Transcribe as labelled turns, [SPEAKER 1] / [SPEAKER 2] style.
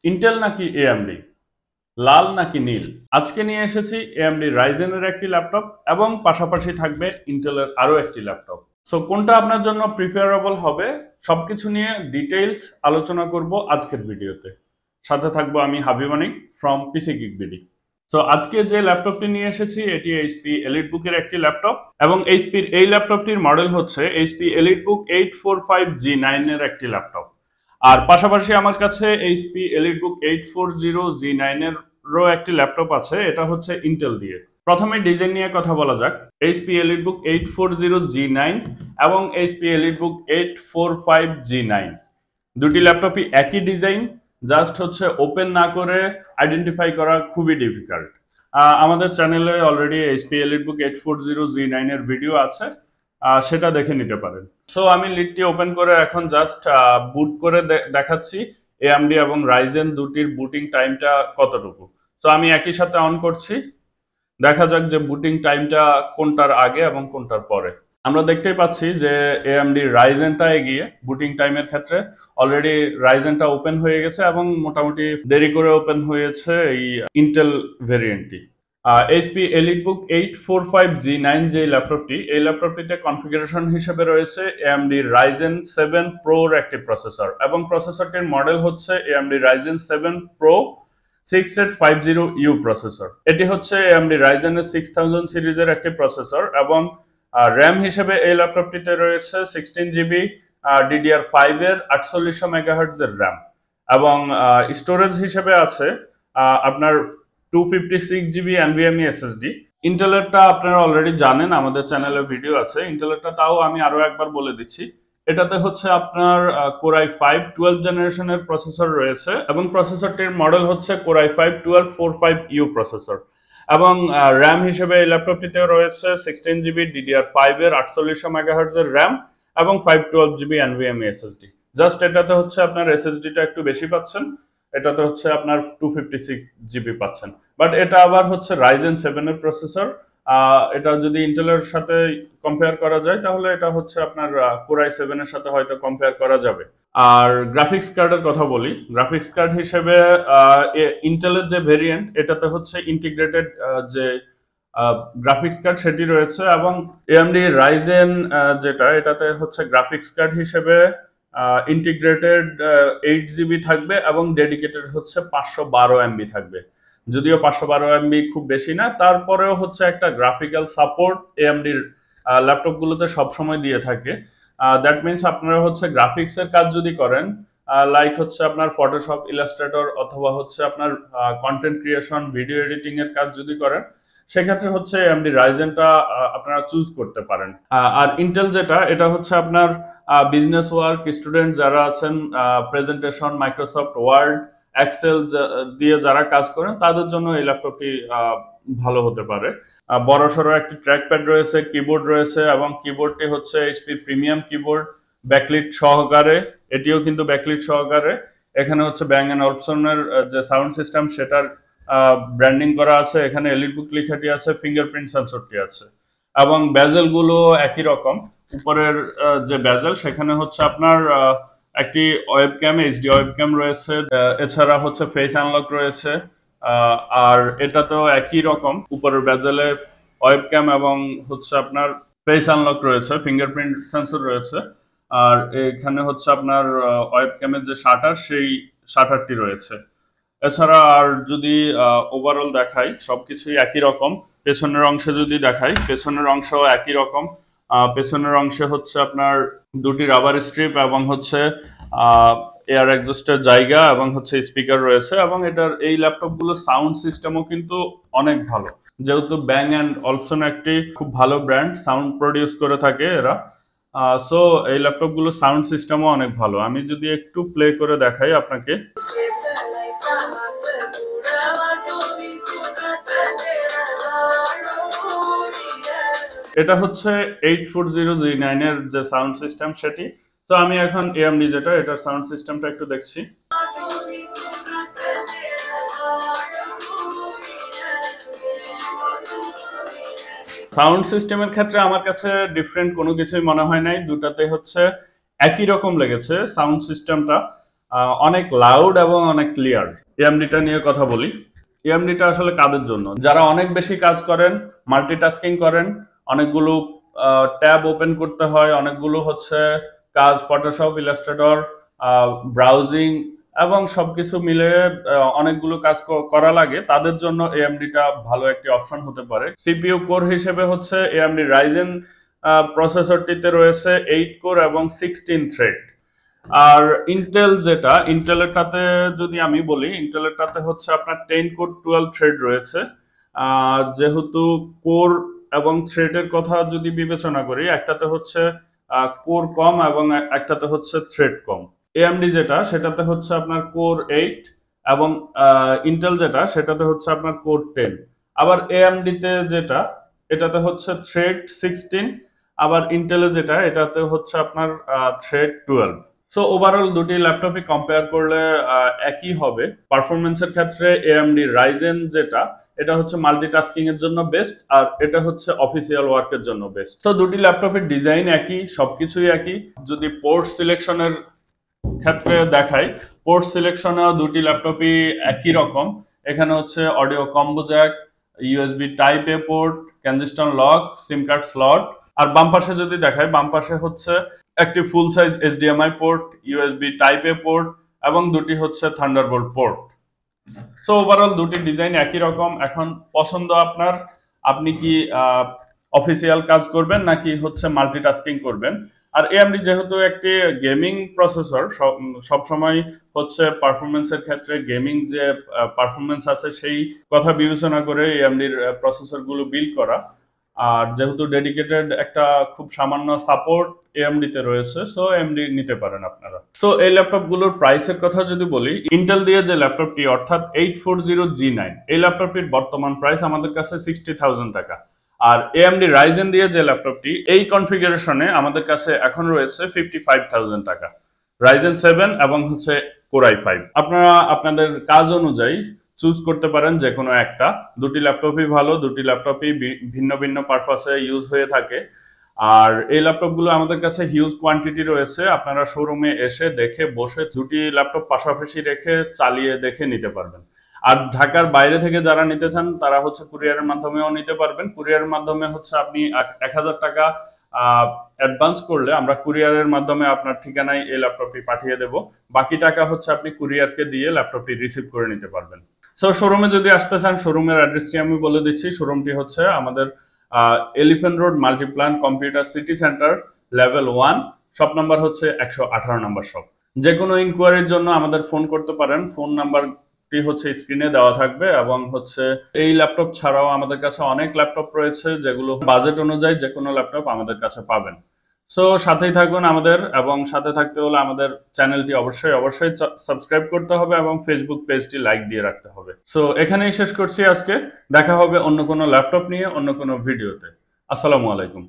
[SPEAKER 1] Intel নাকি AMD, লাল নাকি নীল? আজকে নিয়ে এসেছি এএমডি রাইজেনের একটি ল্যাপটপ এবং পাশাপাশি থাকবে ইন্টেলের আরো একটি ল্যাপটপ। সো কোনটা আপনার জন্য প্রিফারেবল হবে সবকিছু নিয়ে ডিটেইলস আলোচনা করব আজকের ভিডিওতে। সাথে থাকবো আমি Habib Manik from PC Gig BD. So আজকে যে ল্যাপটপটি নিয়ে এসেছি এটি এইচপি এলিটবুকের একটি ল্যাপটপ এবং এইচপির এই ল্যাপটপটির মডেল হচ্ছে এইচপি এলিটবুক 845G9 এর একটি ল্যাপটপ। আর পাশাপাশি আমার কাছে এইচপি এলিটবুক 840G9 এরও একটি ল্যাপটপ আছে, এটা হচ্ছে ইন্টেল দিয়ে। প্রথমে ডিজাইন নিয়ে কথা বলা যাক। এইচপি এলিটবুক 840G9 এবং এইচপি এলিটবুক 845G9 দুটি ল্যাপটপই একই ডিজাইন, জাস্ট হচ্ছে ওপেন না করে আইডেন্টিফাই করা খুবই ডিফিকাল্ট। আমাদের চ্যানেলে অলরেডি এইচপি এলিটবুক 840G9 এর ভিডিও আছে, সেটা দেখে নিতে পারেন। সো আমি লিডটি ওপেন করে এখন জাস্ট বুট করে দেখাচ্ছি এএমডি এবং রাইজেন দুটির বুটিং টাইমটা কতটুকু। সো আমি একই সাথে অন করছি, দেখা যাক যে বুটিং টাইমটা কোনটার আগে এবং কোনটার পরে। আমরা দেখতেই পাচ্ছি যে এএমডি রাইজেনটা এগিয়ে বুটিং টাইমের ক্ষেত্রে। অলরেডি রাইজেনটা ওপেন হয়ে গেছে এবং মোটামুটি দেরি করে ওপেন হয়েছে এই ইন্টেল ভেরিয়েন্টটি। এইচপি এলিটবুক 845G9 যে ল্যাপটপটি, এই ল্যাপটপটিতে কনফিগারেশন হিসেবে রয়েছে এএমডি রাইজেন 7 প্রোর একটি প্রসেসর এবং প্রসেসরটির মডেল হচ্ছে AMD Ryzen 7 pro 6850U processor. এটি হচ্ছে এএমডি রাইজেনের 6000 সিরিজের একটি প্রসেসর এবং র্যাম হিসেবে এই ল্যাপটপটিতে রয়েছে 16GB DDR5 এর 4800 মেগাহার্টজ এর র্যাম এবং স্টোরেজ হিসেবে আছে আপনার 256GB NVMe SSD। ইন্টেলেরটা আপনারা অলরেডি জানেন, আমাদের চ্যানেলে ভিডিও আছে। ইন্টেলেরটা তাও আমি আরো একবার বলে দিচ্ছি। এটাতে হচ্ছে আপনার Core i5 12 জেনারেশনের প্রসেসর রয়েছে এবং প্রসেসরটির মডেল হচ্ছে Core i5 1245U প্রসেসর এবং র্যাম হিসেবে এই ল্যাপটপটিতেও রয়েছে 16GB DDR5 এর 4800 মেগাহার্টজ এর র্যাম এবং 512GB NVMe SSD। জাস্ট এটাতে হচ্ছে আপনার SSDটা একটু বেশি পাচ্ছেন, এটাতে হচ্ছে আপনার 256GB পাচ্ছেন। বাট এটা আবার হচ্ছে রাইজেন 7 এর প্রসেসর। এটা যদি ইন্টেলের সাথে কম্পেয়ার করা যায় তাহলে এটা হচ্ছে আপনার Core i7 এর সাথে হয়তো কম্পেয়ার করা যাবে। আর গ্রাফিক্স কার্ডের কথা বলি, গ্রাফিক্স কার্ড হিসেবে ইন্টেলের যে ভেরিয়েন্ট এটাতে হচ্ছে ইন্টিগ্রেটেড যে গ্রাফিক্স কার্ড সেটি রয়েছে এবং এএমডি রাইজেন যেটা, এটাতে হচ্ছে গ্রাফিক্স কার্ড হিসেবে ইন্টিগ্রেটেড 8GB থাকবে এবং ডেডিকেটেড হচ্ছে 512MB থাকবে। যদিও 512MB খুব বেশি না, তারপরেও হচ্ছে একটা গ্রাফিক্যাল সাপোর্ট এএমডির ল্যাপটপগুলোতে সবসময় দিয়ে থাকে। দ্যাট মিনস আপনারা হচ্ছে গ্রাফিক্সের কাজ যদি করেন, লাইক হচ্ছে আপনার ফটোশপ, ইলাস্ট্রেটর অথবা হচ্ছে আপনার কন্টেন্ট ক্রিয়েশন, ভিডিও এডিটিং এর কাজ যদি করেন, সেক্ষেত্রে হচ্ছে এএমডি রাইজেনটা আপনারা চুজ করতে পারেন। আর ইন্টেল যেটা, এটা হচ্ছে আপনার বিজনেস ওয়ার্ক, স্টুডেন্ট যারা আছেন, প্রেজেন্টেশন, মাইক্রোসফট ওয়ার্ড, এক্সেল দিয়ে যারা কাজ করেন তাদের জন্য এই ল্যাপটপটি ভালো হতে পারে। বড়সড় একটি ট্র্যাকপ্যাড রয়েছে, কিবোর্ড রয়েছে এবং কিবোর্ডটি হচ্ছে এইচপি প্রিমিয়াম কিবোর্ড ব্যাকলিট সহকারে। এটিও কিন্তু ব্যাকলিট সহকারে। এখানে হচ্ছে ব্যাং অ্যান্ড অলপসনের যে সাউন্ড সিস্টেম সেটার ব্র্যান্ডিং করা আছে, এখানে এলিটবুক লেখাটি আছে, ফিঙ্গারপ্রিন্ট সেন্সরটি আছে এবং বেজেল গুলো একই রকম। উপরের যে বেজেল সেখানে হচ্ছে আপনার একটি ওয়েবক্যাম, এইচডি ওয়েবক্যাম রয়েছে, এছাড়া হচ্ছে ফেস আনলক রয়েছে। আর এটাতেও একই রকম, উপরের বেজেলে ওয়েবক্যাম এবং হচ্ছে আপনার ফেস আনলক রয়েছে, ফিঙ্গারপ্রিন্ট সেন্সর রয়েছে। আর এখানে হচ্ছে আপনার ওয়েবক্যামের যে শাটার, সেই শাটারটি রয়েছে। এছাড়া আর যদি ওভারঅল দেখাই সবকিছুই একই রকম। পেছনের অংশে যদি দেখাই, পেছনের অংশ একই রকম। পেছনের অংশে হচ্ছে আপনার দুটি রাবার স্ট্রিপ এবং হচ্ছে এয়ার এক্সস্টের জায়গা এবং হচ্ছে স্পিকার রয়েছে এবং এটার এই ল্যাপটপগুলো সাউন্ড সিস্টেমও কিন্তু অনেক ভালো, যেহেতু ব্যাং অ্যান্ড অলপসন একটি খুব ভালো ব্র্যান্ড, সাউন্ড প্রডিউস করে থাকে এরা। সো এই ল্যাপটপগুলো সাউন্ড সিস্টেমও অনেক ভালো। আমি যদি একটু প্লে করে দেখাই আপনাকে, এটা হচ্ছে 840G9 এর যে সাউন্ড সিস্টেম সেটি। তো আমি এখন এএমডি যেটা, এটার সাউন্ড সিস্টেমটা একটু দেখছি। সাউন্ড সিস্টেমের ক্ষেত্রে আমার কাছে ডিফারেন্ট কোনো কিছুই মনে হয় নাই, দুটাতে হচ্ছে একই রকম লেগেছে সাউন্ড সিস্টেমটা। অনেক লাউড এবং অনেক ক্লিয়ার। এএমডিটা নিয়ে কথা বলি। এএমডিটা আসলে কাদের জন্য? যারা অনেক বেশি কাজ করেন, মাল্টিটাস্কিং করেন, অনেকগুলো ট্যাব ওপেন করতে হয়, অনেকগুলো হচ্ছে কাজ, ফটোশপ, ইলাস্ট্রেটর, ব্রাউজিং এবং সবকিছু মিলে অনেকগুলো কাজ করা লাগে, তাদের জন্য এএমডিটা ভালো একটি অপশন হতে পারে। সিপিইউ কোর হিসেবে হচ্ছে এএমডি রাইজেন প্রসেসরটিতে রয়েছে 8 কোর এবং 16 থ্রেড। আর ইন্টেলেরটাতে যদি আমি বলি, ইন্টেলেরটাতে হচ্ছে আপনার 10 কোর 12 থ্রেড রয়েছে। যেহেতু কোর এবং থ্রেডের কথা যদি বিবেচনা করি, একটাতে হচ্ছে কোর কম এবং একটাতে হচ্ছে থ্রেড কম। এএমডি যেটা, সেটাতে হচ্ছে আপনার কোর 8 এবং ইন্টেল যেটা, সেটাতে হচ্ছে আপনার কোর 10। আবার এএমডিতে যেটা, এটাতে হচ্ছে থ্রেড 16, আবার ইন্টেলে যেটা, এটাতে হচ্ছে আপনার থ্রেড 12। সো ওভারঅল দুটি ল্যাপটপই কম্পেয়ার করলে একই হবে। পারফরমেন্সের ক্ষেত্রে এএমডি রাইজেন যেটা, এটা হচ্ছে মাল্টিটাস্কিং এর জন্য বেস্ট, আর এটা হচ্ছে অফিসিয়াল ওয়ার্কের জন্য বেস্ট। তো দুটি ল্যাপটপের ডিজাইন একই, সবকিছুই একই। যদি পোর্ট সিলেকশনের ক্ষেত্রে দেখাই, পোর্ট সিলেকশনে দুটি ল্যাপটপই একই রকম। এখানে হচ্ছে audio combo jack, USB type A port, transistor lock, SIM card slot. আর বাম পাশে যদি দেখাই, বাম পাশে হচ্ছে একটি full size HDMI port, USB type A port এবং দুটি হচ্ছে থান্ডারবোল্ট পোর্ট। সো ওভারঅল দুটি ডিজাইন একই রকম। এখন পছন্দ আপনার, আপনি কি অফিসিয়াল কাজ করবেন নাকি হচ্ছে মাল্টিটাস্কিং করবেন। আর এএমডি যেহেতু একটি গেমিং প্রসেসর, সবসময় হচ্ছে পারফরমেন্সের ক্ষেত্রে গেমিং যে পারফরমেন্স আছে সেই কথা বিবেচনা করে এএমডির প্রসেসরগুলো বিল্ড করা। আর যেহেতু ডেডিকেটেড একটা খুব সামান্য সাপোর্ট এএমডিতে রয়েছে, সো এএমডি নিতে পারেন আপনারা। সো এই ল্যাপটপগুলোর প্রাইসের কথা যদি বলি, ইন্টেল দিয়ে যে ল্যাপটপটি অর্থাৎ 840G9, এই ল্যাপটপটির বর্তমান প্রাইস আমাদের কাছে 60,000 টাকা। আর এএমডি রাইজেন দিয়ে যে ল্যাপটপটি, এই কনফিগারেশনে আমাদের কাছে এখন রয়েছে 55,000 টাকা। রাইজেন 7 এবং হচ্ছে কোর i5। আপনারা আপনাদের কাজ অনুযায়ী চুজ করতে পারেন যে কোনো একটা। দুটি ল্যাপটপই ভালো, দুটি ল্যাপটপই ভিন্ন ভিন্ন পারপাসে ইউজ হয়ে থাকে। আর এই ল্যাপটপগুলো আমাদের কাছে হিউজ কোয়ান্টিটি রয়েছে। আপনারা শোরুমে এসে দেখে বসে দুটি ল্যাপটপ পাশাপাশি রেখে চালিয়ে দেখে নিতে পারবেন। আর ঢাকার বাইরে থেকে যারা নিতে চান, তারা হচ্ছে কুরিয়ারের মাধ্যমেও নিতে পারবেন। কুরিয়ারের মাধ্যমে হচ্ছে আপনি 1,000 টাকা অ্যাডভান্স করলে আমরা কুরিয়ারের মাধ্যমে আপনার ঠিকানায় এই ল্যাপটপটি পাঠিয়ে দেব। বাকি টাকা হচ্ছে আপনি কুরিয়ারকে দিয়ে ল্যাপটপটি রিসিভ করে নিতে পারবেন। সো শোরুমে যদি আসতে চান, শোরুমের অ্যাড্রেসটি আমি বলে দিচ্ছি। শোরুমটি হচ্ছে আমাদের elephant road Multiplan computer city centre, level 1, shop number হচ্ছে 118 নাম্বার শপ। যে কোনো ইনকোয়ারির জন্য আমাদের ফোন করতে পারেন। ফোন নাম্বারটি হচ্ছে স্ক্রিনে দেওয়া থাকবে। এবং হচ্ছে এই ল্যাপটপ ছাড়াও আমাদের কাছে অনেক ল্যাপটপ রয়েছে, যেগুলো বাজেট অনুযায়ী যে কোনো ল্যাপটপ আমাদের কাছে পাবেন। সো সাথেই থাকুন আমাদের, এবং সাথে থাকতে হলে আমাদের চ্যানেলটি অবশ্যই সাবস্ক্রাইব করতে হবে এবং ফেসবুক পেজটি লাইক দিয়ে রাখতে হবে। সো এখানেই শেষ করছি আজকে। দেখা হবে অন্য কোনো ল্যাপটপ নিয়ে অন্য কোনো ভিডিওতে। আসসালামু আলাইকুম।